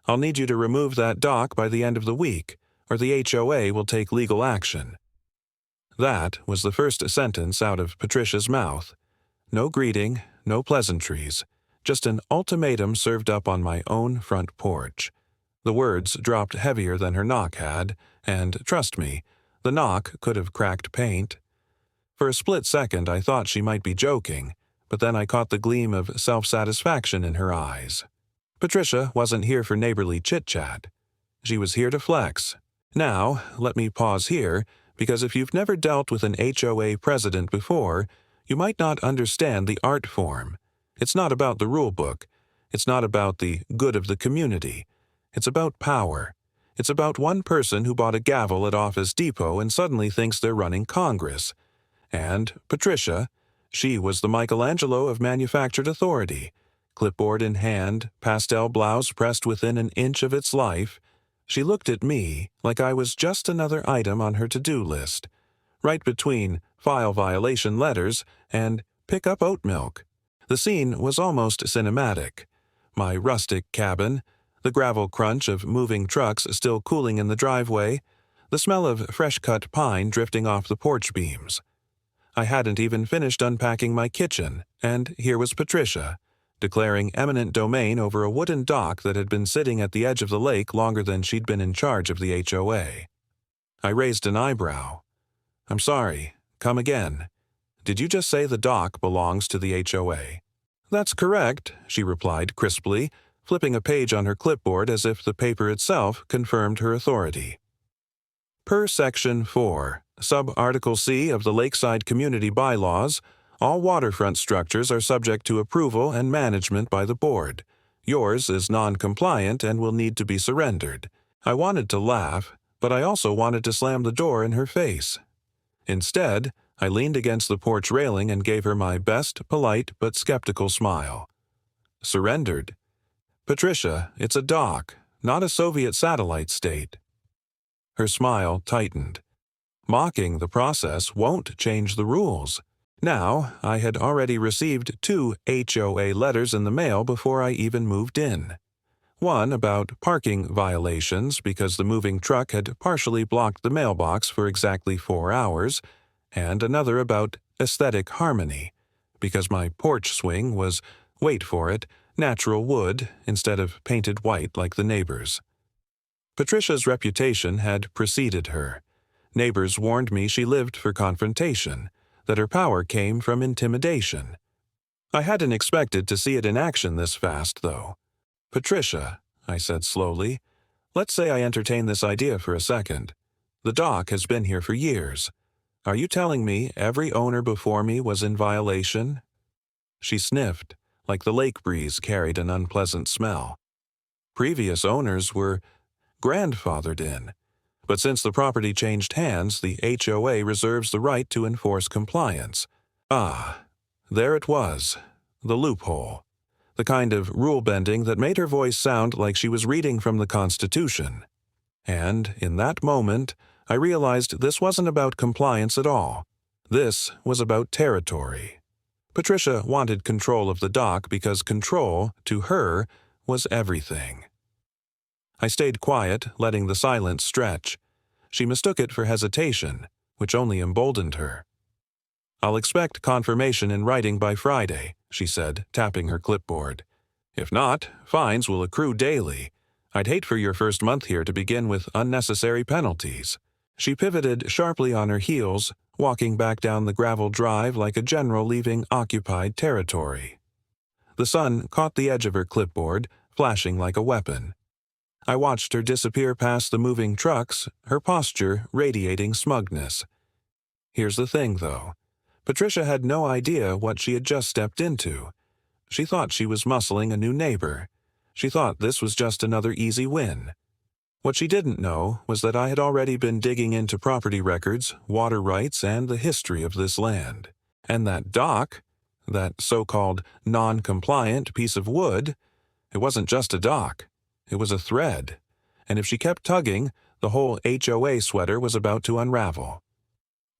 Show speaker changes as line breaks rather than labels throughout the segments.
I'll need you to remove that dock by the end of the week, or the HOA will take legal action." That was the first sentence out of Patricia's mouth. No greeting, no pleasantries, just an ultimatum served up on my own front porch. The words dropped heavier than her knock had, and, trust me, the knock could have cracked paint. For a split second I thought she might be joking, but then I caught the gleam of self-satisfaction in her eyes. Patricia wasn't here for neighborly chit-chat. She was here to flex. Now, let me pause here, because if you've never dealt with an HOA president before, you might not understand the art form. It's not about the rule book. It's not about the good of the community. It's about power. It's about one person who bought a gavel at Office Depot and suddenly thinks they're running Congress. And Patricia, she was the Michelangelo of manufactured authority. Clipboard in hand, pastel blouse pressed within an inch of its life, she looked at me like I was just another item on her to-do list, right between file violation letters and pick up oat milk. The scene was almost cinematic. My rustic cabin, the gravel crunch of moving trucks still cooling in the driveway, the smell of fresh-cut pine drifting off the porch beams. I hadn't even finished unpacking my kitchen, and here was Patricia, declaring eminent domain over a wooden dock that had been sitting at the edge of the lake longer than she'd been in charge of the HOA. I raised an eyebrow. "I'm sorry. Come again. Did you just say the dock belongs to the HOA?" "That's correct," she replied crisply, flipping a page on her clipboard as if the paper itself confirmed her authority. Per Section 4, Sub-Article C of the Lakeside Community Bylaws, all waterfront structures are subject to approval and management by the board. Yours is non-compliant and will need to be surrendered. I wanted to laugh, but I also wanted to slam the door in her face. Instead, I leaned against the porch railing and gave her my best, polite but skeptical smile. Surrendered? Patricia, it's a dock, not a Soviet satellite state. Her smile tightened. Mocking the process won't change the rules. Now, I had already received 2 HOA letters in the mail before I even moved in. One about parking violations because the moving truck had partially blocked the mailbox for exactly 4 hours, and another about aesthetic harmony, because my porch swing was, wait for it, natural wood instead of painted white like the neighbors. Patricia's reputation had preceded her. Neighbors warned me she lived for confrontation, that her power came from intimidation. I hadn't expected to see it in action this fast, though. "Patricia," I said slowly, "let's say I entertain this idea for a second. The dock has been here for years. Are you telling me every owner before me was in violation?" She sniffed, like the lake breeze carried an unpleasant smell. "Previous owners were grandfathered in. But since the property changed hands, the HOA reserves the right to enforce compliance." Ah, there it was, the loophole. The kind of rule-bending that made her voice sound like she was reading from the Constitution. And, in that moment, I realized this wasn't about compliance at all. This was about territory. Patricia wanted control of the dock because control, to her, was everything. I stayed quiet, letting the silence stretch. She mistook it for hesitation, which only emboldened her. "I'll expect confirmation in writing by Friday," she said, tapping her clipboard. "If not, fines will accrue daily. I'd hate for your first month here to begin with unnecessary penalties." She pivoted sharply on her heels, walking back down the gravel drive like a general leaving occupied territory. The sun caught the edge of her clipboard, flashing like a weapon. I watched her disappear past the moving trucks, her posture radiating smugness. Here's the thing, though. Patricia had no idea what she had just stepped into. She thought she was muscling a new neighbor. She thought this was just another easy win. What she didn't know was that I had already been digging into property records, water rights, and the history of this land. And that dock, that so-called non-compliant piece of wood, it wasn't just a dock. It was a thread, and if she kept tugging, the whole HOA sweater was about to unravel.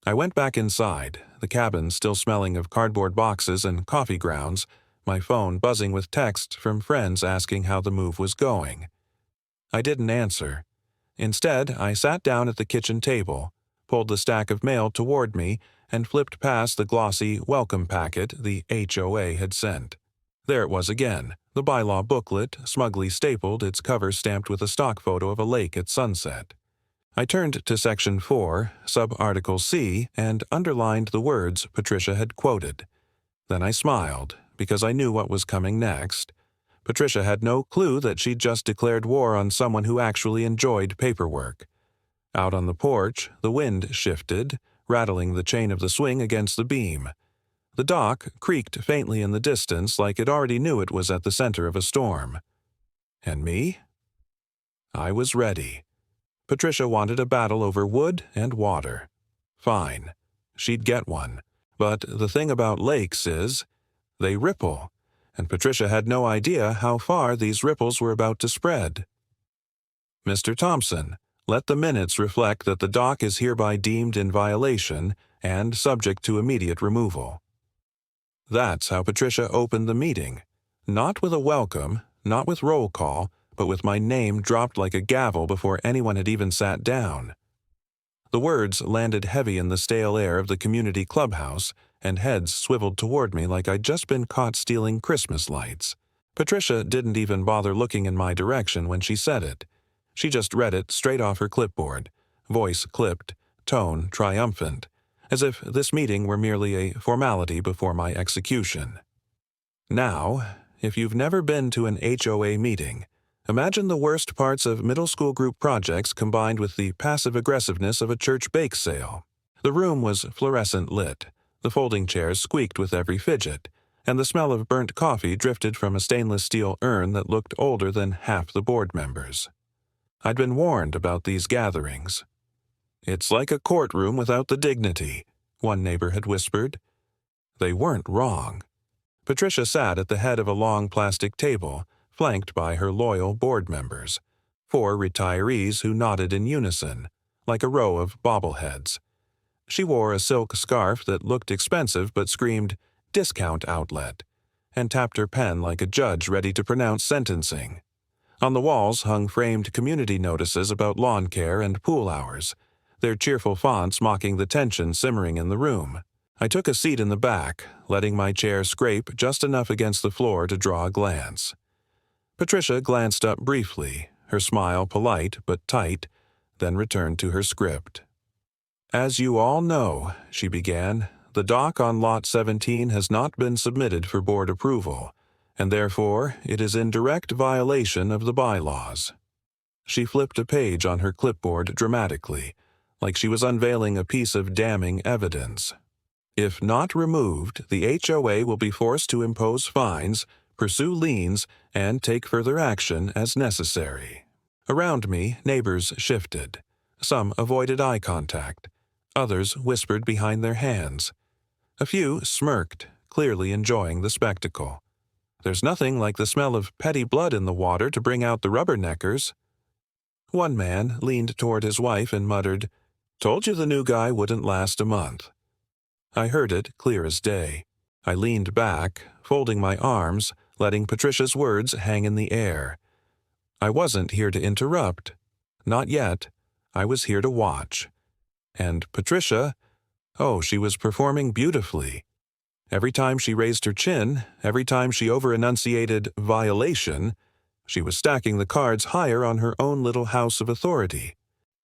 I went back inside, the cabin still smelling of cardboard boxes and coffee grounds, my phone buzzing with texts from friends asking how the move was going. I didn't answer. Instead, I sat down at the kitchen table, pulled the stack of mail toward me, and flipped past the glossy welcome packet the HOA had sent. There it was again, the bylaw booklet, smugly stapled, its cover stamped with a stock photo of a lake at sunset. I turned to Section 4, Sub-Article C, and underlined the words Patricia had quoted. Then I smiled, because I knew what was coming next. Patricia had no clue that she'd just declared war on someone who actually enjoyed paperwork. Out on the porch, the wind shifted, rattling the chain of the swing against the beam. The dock creaked faintly in the distance like it already knew it was at the center of a storm. And me? I was ready. Patricia wanted a battle over wood and water. Fine. She'd get one. But the thing about lakes is, they ripple, and Patricia had no idea how far these ripples were about to spread. Mr. Thompson, let the minutes reflect that the dock is hereby deemed in violation and subject to immediate removal. That's how Patricia opened the meeting. Not with a welcome, not with roll call, but with my name dropped like a gavel before anyone had even sat down. The words landed heavy in the stale air of the community clubhouse, and heads swiveled toward me like I'd just been caught stealing Christmas lights. Patricia didn't even bother looking in my direction when she said it. She just read it straight off her clipboard, voice clipped, tone triumphant, as if this meeting were merely a formality before my execution. Now, if you've never been to an HOA meeting, imagine the worst parts of middle school group projects combined with the passive-aggressiveness of a church bake sale. The room was fluorescent lit, the folding chairs squeaked with every fidget, and the smell of burnt coffee drifted from a stainless steel urn that looked older than half the board members. I'd been warned about these gatherings. "It's like a courtroom without the dignity," one neighbor had whispered. They weren't wrong. Patricia sat at the head of a long plastic table, flanked by her loyal board members, 4 retirees who nodded in unison, like a row of bobbleheads. She wore a silk scarf that looked expensive but screamed, "discount outlet," and tapped her pen like a judge ready to pronounce sentencing. On the walls hung framed community notices about lawn care and pool hours, their cheerful fonts mocking the tension simmering in the room. I took a seat in the back, letting my chair scrape just enough against the floor to draw a glance. Patricia glanced up briefly, her smile polite but tight, then returned to her script. "As you all know," she began, "the dock on Lot 17 has not been submitted for board approval, and therefore it is in direct violation of the bylaws." She flipped a page on her clipboard dramatically, like she was unveiling a piece of damning evidence. "If not removed, the HOA will be forced to impose fines, pursue liens, and take further action as necessary." Around me, neighbors shifted. Some avoided eye contact. Others whispered behind their hands. A few smirked, clearly enjoying the spectacle. There's nothing like the smell of petty blood in the water to bring out the rubberneckers. One man leaned toward his wife and muttered, "Told you the new guy wouldn't last a month." I heard it clear as day. I leaned back, folding my arms, letting Patricia's words hang in the air. I wasn't here to interrupt. Not yet. I was here to watch. And Patricia, oh, she was performing beautifully. Every time she raised her chin, every time she over-enunciated violation, she was stacking the cards higher on her own little house of authority.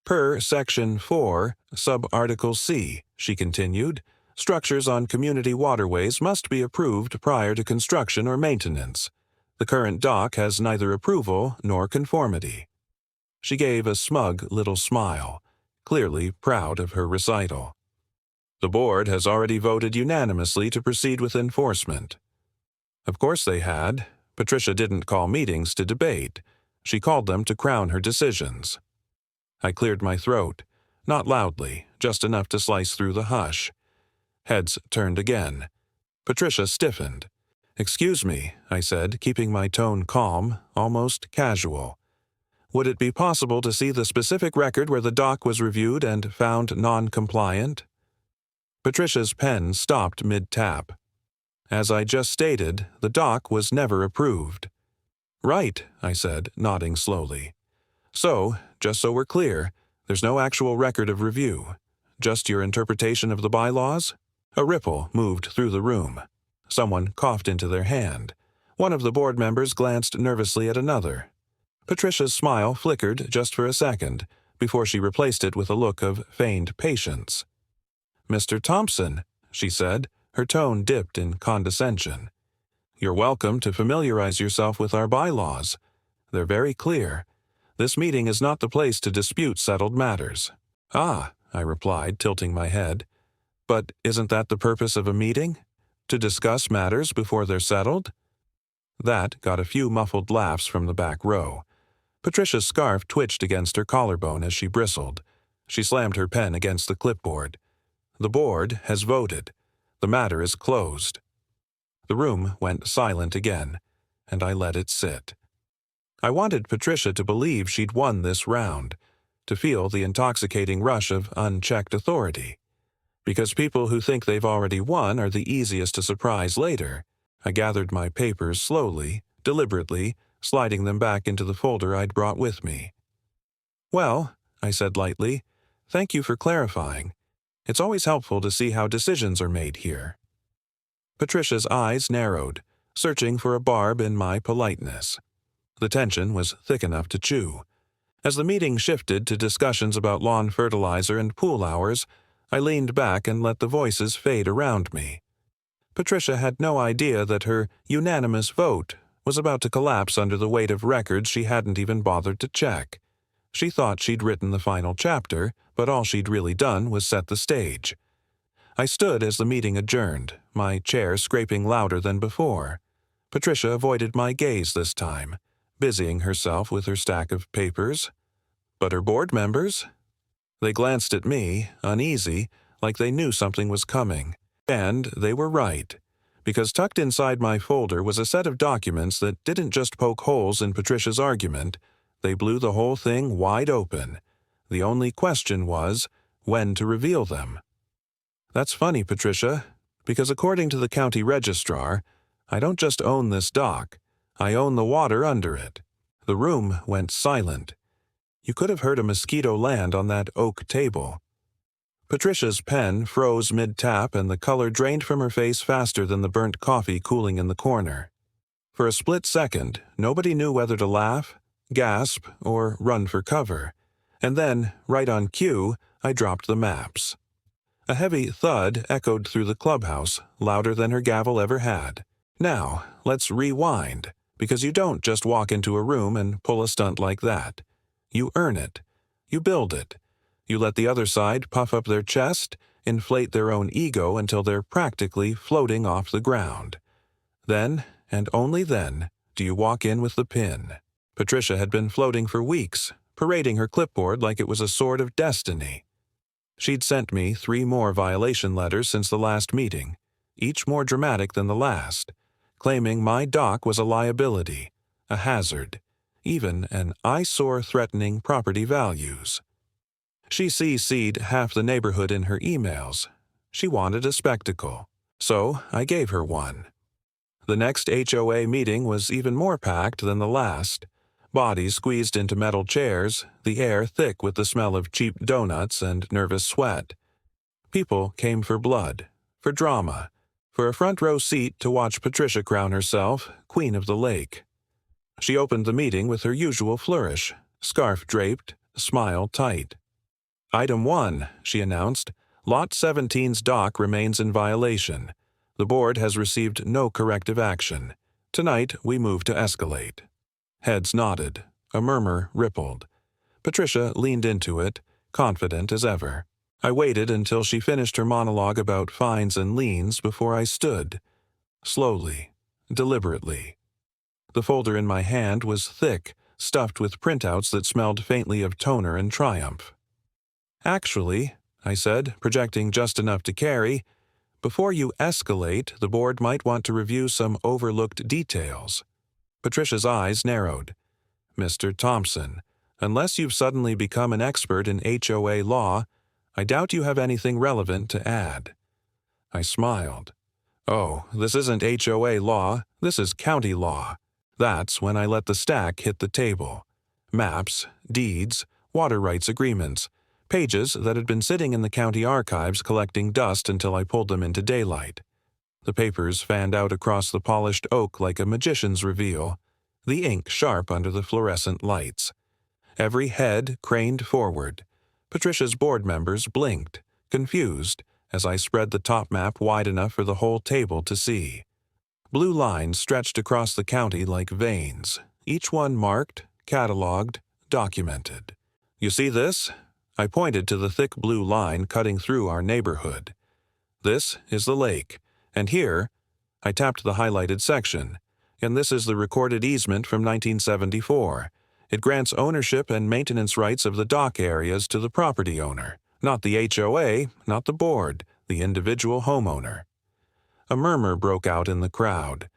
Per Section 4, Sub-Article C, she continued, structures on community waterways must be approved prior to construction or maintenance. The current dock has neither approval nor conformity. She gave a smug little smile, clearly proud of her recital. The board has already voted unanimously to proceed with enforcement. Of course they had. Patricia didn't call meetings to debate. She called them to crown her decisions. I cleared my throat, not loudly, just enough to slice through the hush. Heads turned again. Patricia stiffened. "Excuse me," I said, keeping my tone calm, almost casual. "Would it be possible to see the specific record where the dock was reviewed and found non-compliant?" Patricia's pen stopped mid-tap. As I just stated, the dock was never approved. "Right," I said, nodding slowly. So, just so we're clear, there's no actual record of review. Just your interpretation of the bylaws? A ripple moved through the room. Someone coughed into their hand. One of the board members glanced nervously at another. Patricia's smile flickered just for a second before she replaced it with a look of feigned patience. "Mr. Thompson," she said, her tone dipped in condescension. "You're welcome to familiarize yourself with our bylaws. They're very clear. This meeting is not the place to dispute settled matters." "Ah," I replied, tilting my head. "But isn't that the purpose of a meeting? To discuss matters before they're settled?" That got a few muffled laughs from the back row. Patricia's scarf twitched against her collarbone as she bristled. She slammed her pen against the clipboard. "The board has voted. The matter is closed." The room went silent again, and I let it sit. I wanted Patricia to believe she'd won this round, to feel the intoxicating rush of unchecked authority. Because people who think they've already won are the easiest to surprise later, I gathered my papers slowly, deliberately, sliding them back into the folder I'd brought with me. "Well," I said lightly, "thank you for clarifying. It's always helpful to see how decisions are made here." Patricia's eyes narrowed, searching for a barb in my politeness. The tension was thick enough to chew. As the meeting shifted to discussions about lawn fertilizer and pool hours, I leaned back and let the voices fade around me. Patricia had no idea that her unanimous vote was about to collapse under the weight of records she hadn't even bothered to check. She thought she'd written the final chapter, but all she'd really done was set the stage. I stood as the meeting adjourned, my chair scraping louder than before. Patricia avoided my gaze this time, busying herself with her stack of papers. But her board members? They glanced at me, uneasy, like they knew something was coming. And they were right, because tucked inside my folder was a set of documents that didn't just poke holes in Patricia's argument, they blew the whole thing wide open. The only question was, when to reveal them. "That's funny, Patricia, because according to the county registrar, I don't just own this dock, I own the water under it." The room went silent. You could have heard a mosquito land on that oak table. Patricia's pen froze mid-tap and the color drained from her face faster than the burnt coffee cooling in the corner. For a split second, nobody knew whether to laugh, gasp, or run for cover. And then, right on cue, I dropped the maps. A heavy thud echoed through the clubhouse, louder than her gavel ever had. Now, let's rewind, because you don't just walk into a room and pull a stunt like that. You earn it. You build it. You let the other side puff up their chest, inflate their own ego until they're practically floating off the ground. Then, and only then, do you walk in with the pin. Patricia had been floating for weeks, parading her clipboard like it was a sword of destiny. She'd sent me 3 more violation letters since the last meeting, each more dramatic than the last, claiming my dock was a liability, a hazard, even an eyesore threatening property values. She CC'd half the neighborhood in her emails. She wanted a spectacle, so I gave her one. The next HOA meeting was even more packed than the last. Bodies squeezed into metal chairs, the air thick with the smell of cheap donuts and nervous sweat. People came for blood, for drama, for a front row seat to watch Patricia crown herself Queen of the Lake. She opened the meeting with her usual flourish, scarf draped, smile tight. "Item 1, she announced, Lot 17's dock remains in violation. The board has received no corrective action. Tonight we move to escalate." Heads nodded. A murmur rippled. Patricia leaned into it, confident as ever. I waited until she finished her monologue about fines and liens before I stood. Slowly, deliberately. The folder in my hand was thick, stuffed with printouts that smelled faintly of toner and triumph. "Actually," I said, projecting just enough to carry, "before you escalate, the board might want to review some overlooked details." Patricia's eyes narrowed. "Mr. Thompson, unless you've suddenly become an expert in HOA law, I doubt you have anything relevant to add." I smiled. "Oh, this isn't HOA law, this is county law." That's when I let the stack hit the table. Maps, deeds, water rights agreements, pages that had been sitting in the county archives collecting dust until I pulled them into daylight. The papers fanned out across the polished oak like a magician's reveal, the ink sharp under the fluorescent lights. Every head craned forward. Patricia's board members blinked, confused, as I spread the top map wide enough for the whole table to see. Blue lines stretched across the county like veins, each one marked, cataloged, documented. You see this? I pointed to the thick blue line cutting through our neighborhood. This is the lake, and here, I tapped the highlighted section, and this is the recorded easement from 1974. It grants ownership and maintenance rights of the dock areas to the property owner, not the HOA, not the board, the individual homeowner. A murmur broke out in the crowd.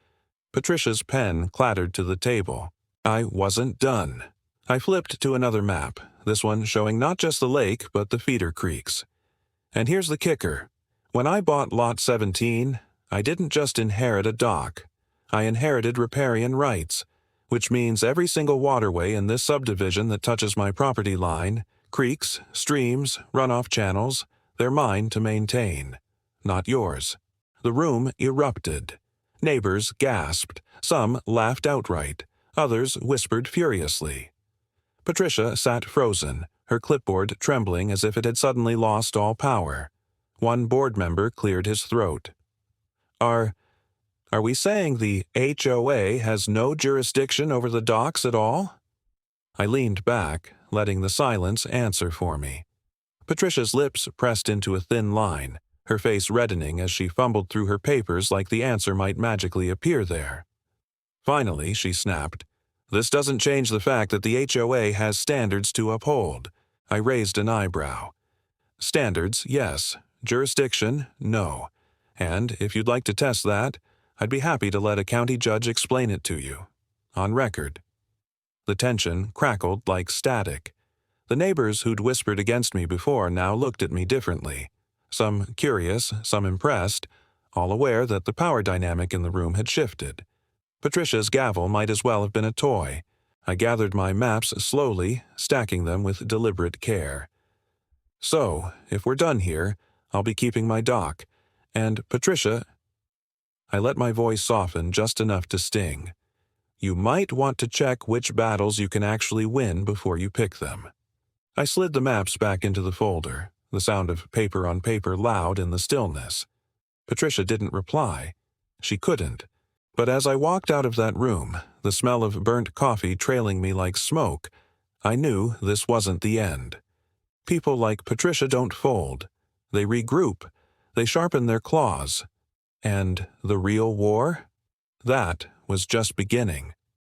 Patricia's pen clattered to the table. I wasn't done. I flipped to another map, this one showing not just the lake but the feeder creeks. And here's the kicker. When I bought Lot 17, I didn't just inherit a dock. I inherited riparian rights, which means every single waterway in this subdivision that touches my property line, creeks, streams, runoff channels, they're mine to maintain, not yours. The room erupted. Neighbors gasped. Some laughed outright. Others whispered furiously. Patricia sat frozen, her clipboard trembling as if it had suddenly lost all power. One board member cleared his throat. Are we saying the HOA has no jurisdiction over the docks at all? I leaned back, letting the silence answer for me. Patricia's lips pressed into a thin line, her face reddening as she fumbled through her papers like the answer might magically appear there. Finally, she snapped, "This doesn't change the fact that the HOA has standards to uphold." I raised an eyebrow. Standards, yes. Jurisdiction, no. And if you'd like to test that, I'd be happy to let a county judge explain it to you. On record. The tension crackled like static. The neighbors who'd whispered against me before now looked at me differently. Some curious, some impressed, all aware that the power dynamic in the room had shifted. Patricia's gavel might as well have been a toy. I gathered my maps slowly, stacking them with deliberate care. So, if we're done here, I'll be keeping my dock. And, Patricia, I let my voice soften just enough to sting. You might want to check which battles you can actually win before you pick them. I slid the maps back into the folder, the sound of paper on paper loud in the stillness. Patricia didn't reply. She couldn't. But as I walked out of that room, the smell of burnt coffee trailing me like smoke, I knew this wasn't the end. People like Patricia don't fold. They regroup. They sharpen their claws. And the real war? That was just beginning.